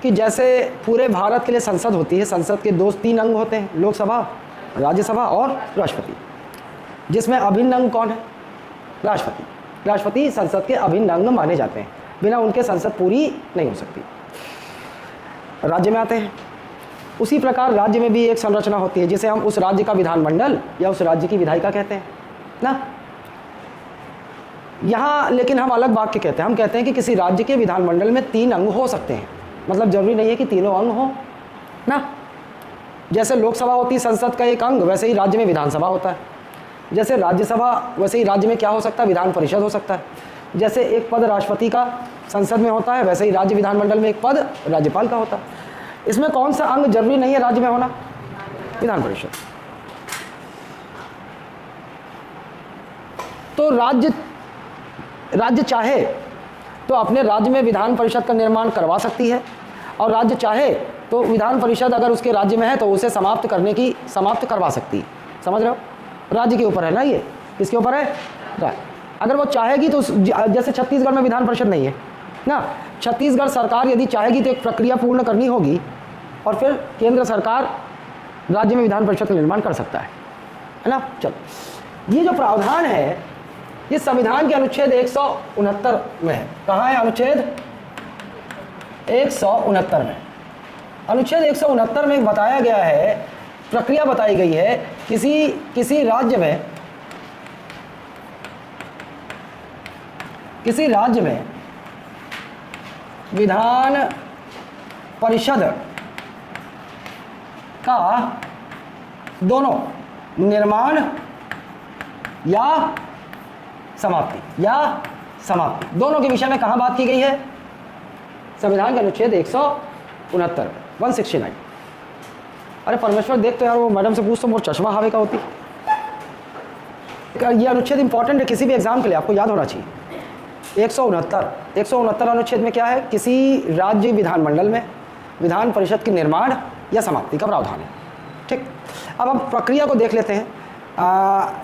कि जैसे पूरे भारत के लिए संसद होती है, संसद के 2-3 अंग होते हैं, लोकसभा, राज्यसभा और राष्ट्रपति, जिसमें अभिन्न अंग कौन है? राष्ट्रपति। राष्ट्रपति संसद के अभिन्न अंग माने जाते हैं, बिना उनके संसद पूरी नहीं हो सकती। राज्य में आते हैं, उसी प्रकार राज्य में भी एक संरचना होती है जिसे हम उस राज्य का विधानमंडल या उस राज्य की विधायिका कहते हैं ना। यहाँ लेकिन हम अलग वाक्य कहते हैं, हम कहते हैं कि किसी राज्य के विधानमंडल में 3 अंग हो सकते हैं, मतलब जरूरी नहीं है कि तीनों अंग हो ना। जैसे लोकसभा होती है संसद का एक अंग, वैसे ही राज्य में विधानसभा होता है। जैसे राज्यसभा, वैसे ही राज्य में क्या हो सकता है? विधान परिषद हो सकता है। जैसे एक पद राष्ट्रपति का संसद में होता है, वैसे ही राज्य विधानमंडल में एक पद राज्यपाल का होता है। इसमें कौन सा अंग जरूरी नहीं है राज्य में होना? विधान परिषद। तो राज्य चाहे तो अपने राज्य में विधान परिषद का निर्माण करवा सकती है, और राज्य चाहे तो विधान परिषद अगर उसके राज्य में है तो उसे समाप्त करवा सकती है। समझ रहे हो? राज्य के ऊपर है ना, ये किसके ऊपर है? अगर वो चाहेगी तो जैसे छत्तीसगढ़ में विधान परिषद नहीं है ना, छत्तीसगढ़ सरकार यदि चाहेगी तो एक प्रक्रिया पूर्ण करनी होगी और फिर केंद्र सरकार राज्य में विधान परिषद का निर्माण कर सकता है ना। चलो, ये जो प्रावधान है ये संविधान के अनुच्छेद 169 में है। कहाँ है अनुच्छेद 169 में? अनुच्छेद 169 में बताया गया है, प्रक्रिया बताई गई है, किसी राज्य में विधान परिषद का दोनों निर्माण या समाप्ति दोनों के विषय में कहाँ बात की गई है? संविधान के अनुच्छेद 169 169। अरे परमेश्वर, देख तो यार, वो मैडम से पूछ तो मोर चश्मा हावे का होती। ये अनुच्छेद इंपॉर्टेंट है किसी भी एग्जाम के लिए, आपको याद होना चाहिए। 169 अनुच्छेद में क्या है? किसी राज्य विधानमंडल में विधान परिषद के निर्माण या समाप्ति का प्रावधान है। ठीक, अब हम प्रक्रिया को देख लेते हैं।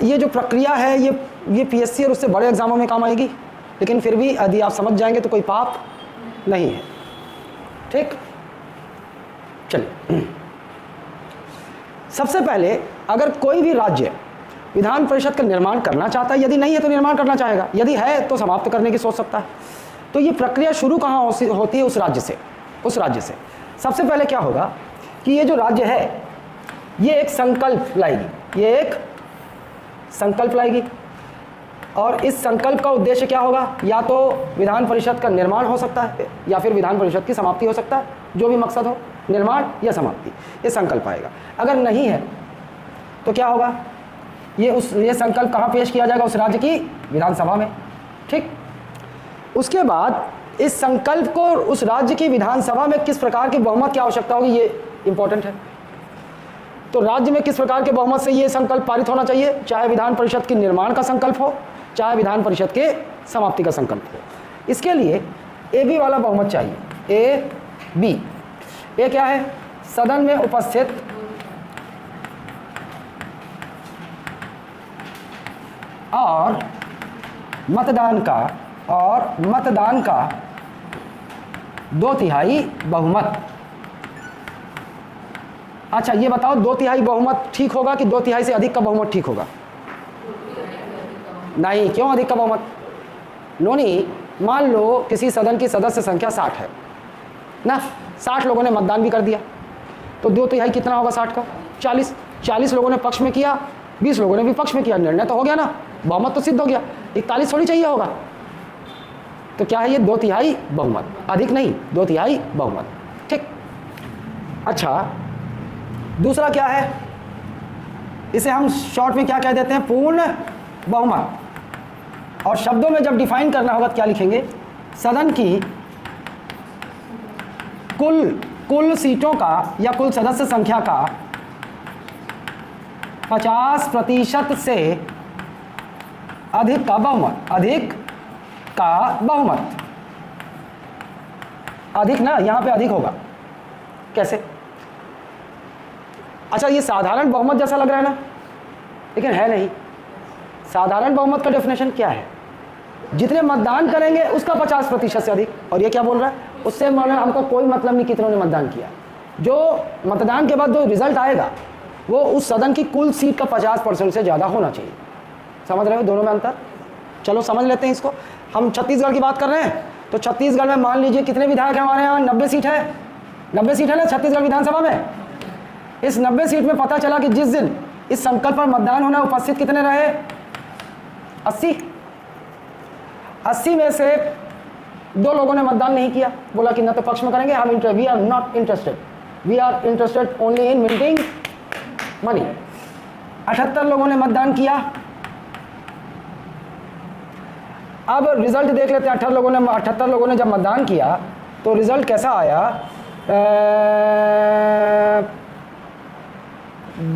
ये जो प्रक्रिया है ये पीएससी और उससे बड़े एग्जामों में काम आएगी, लेकिन फिर भी यदि आप समझ जाएंगे तो कोई पाप नहीं है। ठीक, चलिए, सबसे पहले अगर कोई भी राज्य विधान परिषद का निर्माण करना चाहता है, यदि नहीं है तो निर्माण करना चाहेगा, यदि है तो समाप्त करने की सोच सकता है। तो ये प्रक्रिया शुरू कहाँ होती है? उस राज्य से। सबसे पहले क्या होगा कि ये जो राज्य है ये एक संकल्प लाएगी, और इस संकल्प का उद्देश्य क्या होगा? या तो विधान परिषद का निर्माण हो सकता है या फिर विधान परिषद की समाप्ति हो सकता है, जो भी मकसद हो, निर्माण या समाप्ति, ये संकल्प आएगा। अगर नहीं है तो क्या होगा? ये संकल्प कहाँ पेश किया जाएगा? उस राज्य की विधानसभा में। ठीक, उसके बाद इस संकल्प को उस राज्य की विधानसभा में किस प्रकार की बहुमत की आवश्यकता होगी, ये इंपॉर्टेंट है। तो राज्य में किस प्रकार के बहुमत से ये संकल्प पारित होना चाहिए? चाहे विधान परिषद के निर्माण का संकल्प हो, चाहे विधान परिषद के समाप्ति का संकल्प हो। इसके लिए AB वाला बहुमत चाहिए। AB, ये क्या है? सदन में उपस्थित और मतदान का 2/3 बहुमत। अच्छा, ये बताओ 2/3 बहुमत ठीक होगा कि 2/3 से अधिक का बहुमत ठीक होगा? नहीं, क्यों अधिक का बहुमत? नोनी, मान लो किसी सदन की सदस्य संख्या 60 है ना, 60 लोगों ने मतदान भी कर दिया, तो 2/3 कितना होगा 60 का? 40 लोगों ने पक्ष में किया, 20 लोगों ने विपक्ष में किया, निर्णय तो हो गया ना, बहुमत तो सिद्ध हो गया। 41 थोड़ी चाहिए होगा। तो क्या है ये? 2/3 बहुमत, अधिक नहीं, 2/3 बहुमत। ठीक, अच्छा, दूसरा क्या है? इसे हम शॉर्ट में क्या कह देते हैं? पूर्ण बहुमत। और शब्दों में जब डिफाइन करना होगा तो क्या लिखेंगे? सदन की कुल सीटों का या कुल सदस्य संख्या का 50% से अधिक का बहुमत। अधिक ना, यहां पे अधिक होगा। कैसे? अच्छा, ये साधारण बहुमत जैसा लग रहा है ना, लेकिन है नहीं। साधारण बहुमत का डेफिनेशन क्या है? जितने मतदान करेंगे उसका 50% से अधिक। और ये क्या बोल रहा है, उससे हमको कोई मतलब नहीं कितनों ने मतदान किया, जो मतदान के बाद जो रिजल्ट आएगा वो उस सदन की कुल सीट का 50% से ज़्यादा होना चाहिए। समझ रहे हो दोनों में अंतर? चलो समझ लेते हैं इसको। हम छत्तीसगढ़ की बात कर रहे हैं, तो छत्तीसगढ़ में मान लीजिए कितने विधायक हैं हमारे यहाँ, 90 सीट है। 90 सीट है ना छत्तीसगढ़ विधानसभा में। इस 90 सीट में पता चला कि जिस दिन इस संकल्प पर मतदान होना उपस्थित कितने रहे, 80 में से 2 लोगों ने मतदान नहीं किया, बोला कि न तो पक्ष में करेंगे, हम we are not interested, we are interested only in minting money. 78 लोगों ने मतदान किया। अब रिजल्ट देख लेते हैं। 78 लोगों ने जब मतदान किया तो रिजल्ट कैसा आया,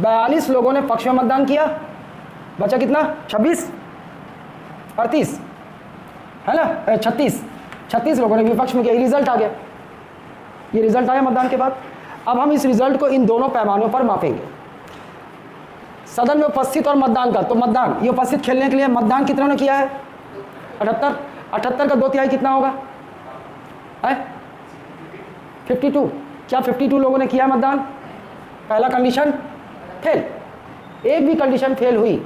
42 लोगों ने पक्ष में मतदान किया, बचा कितना, 36 38 है ना, 36 लोगों ने विपक्ष में किया। रिजल्ट आ गया, ये रिजल्ट आया मतदान के बाद। अब हम इस रिजल्ट को इन दोनों पैमानों पर मापेंगे, सदन में उपस्थित और मतदान का। तो मतदान, ये उपस्थित खेलने के लिए मतदान कितनों ने किया है, 78 का 2/3 कितना होगा, 52। क्या 52 लोगों ने किया मतदान? पहला कंडीशन फेल, एक भी कंडीशन फेल हुई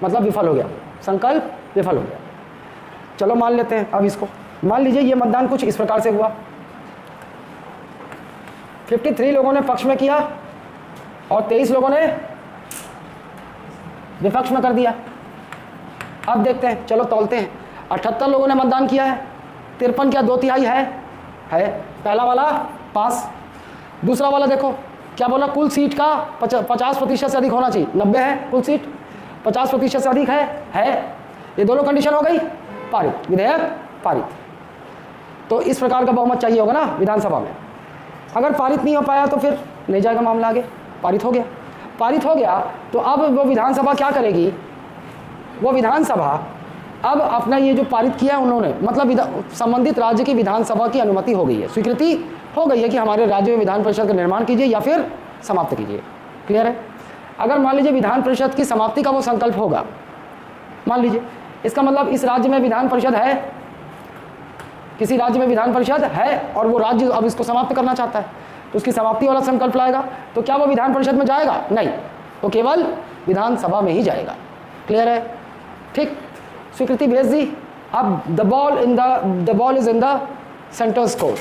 मतलब विफल हो गया, संकल्प विफल हो गया। चलो मान लेते हैं अब इसको। मान लीजिए ये मतदान कुछ इस प्रकार से हुआ, 53 लोगों ने पक्ष में किया और 23 लोगों ने विपक्ष में कर दिया। अब देखते हैं, चलो तौलते हैं। 78 लोगों ने मतदान किया है, 53 क्या 2/3 है। पहला वाला पास। दूसरा वाला देखो क्या बोला, कुल सीट का 50% से अधिक होना चाहिए, 90 है कुल सीट, 50% से अधिक है। ये दोनों कंडीशन हो गई, पारित, विधेयक पारित। तो इस प्रकार का बहुमत चाहिए होगा ना विधानसभा में। अगर पारित नहीं हो पाया तो फिर नहीं जाएगा मामला आगे। पारित हो गया तो अब वो विधानसभा क्या करेगी, वो विधानसभा अब अपना ये जो पारित किया है उन्होंने, मतलब संबंधित राज्य की विधानसभा की अनुमति हो गई है, स्वीकृति हो गई है कि हमारे राज्य में विधान परिषद का निर्माण कीजिए या फिर समाप्त कीजिए। क्लियर है? अगर मान लीजिए विधान परिषद की समाप्ति का वो संकल्प होगा, मान लीजिए, इसका मतलब इस राज्य में विधान परिषद है, किसी राज्य में विधान परिषद है और वो राज्य अब इसको समाप्त करना चाहता है, तो उसकी समाप्ति वाला संकल्प लाएगा, तो क्या वो विधान परिषद में जाएगा? नहीं, तो केवल विधानसभा में ही जाएगा। क्लियर है? ठीक, स्वीकृति भेज दी। अब the ball is in the centres court,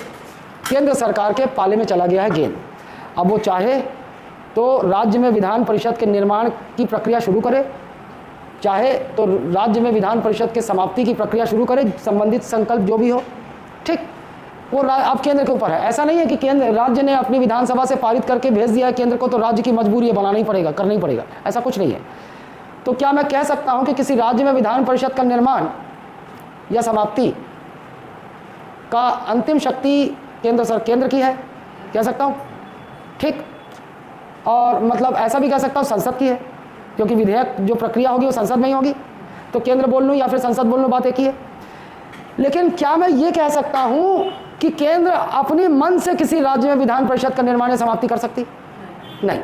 केंद्र सरकार के पाले में चला गया है गेंद। अब वो चाहे तो राज्य में विधान परिषद के निर्माण की प्रक्रिया शुरू करे, चाहे तो राज्य में विधान परिषद के समाप्ति की प्रक्रिया शुरू करे, संबंधित संकल्प जो भी हो। ठीक, वो अब केंद्र के ऊपर है। ऐसा नहीं है कि केंद्र, राज्य ने अपनी विधानसभा से पारित करके भेज दिया है केंद्र को, तो राज्य की मजबूरी है, बनाना ही पड़ेगा, करना ही पड़ेगा, ऐसा कुछ नहीं है। तो क्या मैं कह सकता हूं कि किसी राज्य में विधान परिषद का निर्माण या समाप्ति का अंतिम शक्ति केंद्र की है? कह सकता हूं। ठीक, और मतलब ऐसा भी कह सकता हूं संसद की है, क्योंकि विधेयक जो प्रक्रिया होगी वो संसद में ही होगी, तो केंद्र बोल लूँ या फिर संसद बोल लूँ, बात एक ही है। लेकिन क्या मैं ये कह सकता हूँ कि केंद्र अपने मन से किसी राज्य में विधान परिषद का निर्माण या समाप्ति कर सकती? नहीं।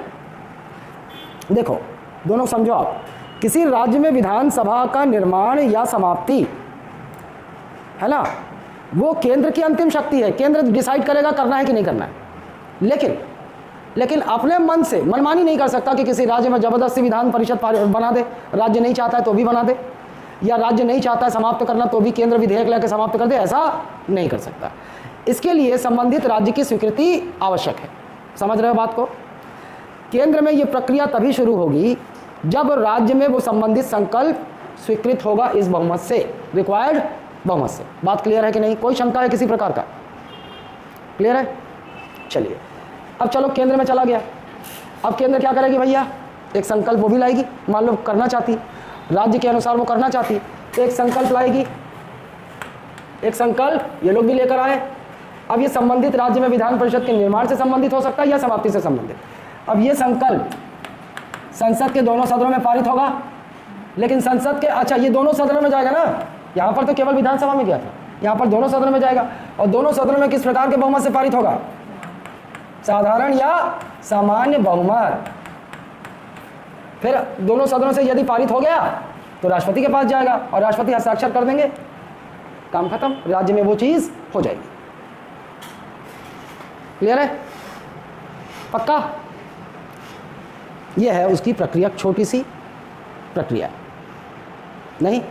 देखो दोनों समझो आप, किसी राज्य में विधानसभा का निर्माण या समाप्ति है ना, वो केंद्र की अंतिम शक्ति है, केंद्र डिसाइड करेगा करना है कि नहीं करना है। लेकिन अपने मन से मनमानी नहीं कर सकता कि किसी राज्य में जबरदस्ती विधान परिषद बना दे, राज्य नहीं चाहता है तो भी बना दे, या राज्य नहीं चाहता है समाप्त करना तो भी केंद्र विधेयक लेकर समाप्त कर दे, ऐसा नहीं कर सकता। इसके लिए संबंधित राज्य की स्वीकृति आवश्यक है। समझ रहे हो बात को? केंद्र में ये प्रक्रिया तभी शुरू होगी जब राज्य में वो संबंधित संकल्प स्वीकृत होगा इस बहुमत से, रिक्वायर्ड बहुमत से। बात क्लियर है कि नहीं? कोई शंका है किसी प्रकार का? क्लियर है? चलिए अब चलो केंद्र में चला गया। अब केंद्र क्या करेगी भैया? एक संकल्प वो भी लाएगी, मान लो करना चाहती, राज्य के अनुसार वो करना चाहती, तो एक संकल्प लाएगी, एक संकल्प ये लोग भी लेकर आए। अब ये संबंधित राज्य में विधान परिषद के निर्माण से संबंधित हो सकता है या समाप्ति से संबंधित। अब ये संकल्प संसद के दोनों सदनों में पारित होगा, लेकिन संसद के, अच्छा ये दोनों सदनों में जाएगा ना, यहाँ पर तो केवल विधानसभा में गया था, यहाँ पर दोनों सदनों में जाएगा। और दोनों सदनों में किस प्रकार के बहुमत से पारित होगा? साधारण या सामान्य बहुमत। फिर दोनों सदनों से यदि पारित हो गया तो राष्ट्रपति के पास जाएगा और राष्ट्रपति हस्ताक्षर कर देंगे काम खत्म, राज्य में वो चीज़ हो जाएगी। क्लियर है? पक्का? ये है उसकी प्रक्रिया, छोटी सी प्रक्रिया नहीं।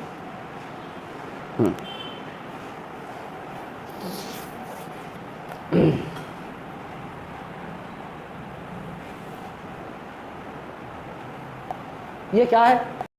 ये क्या है?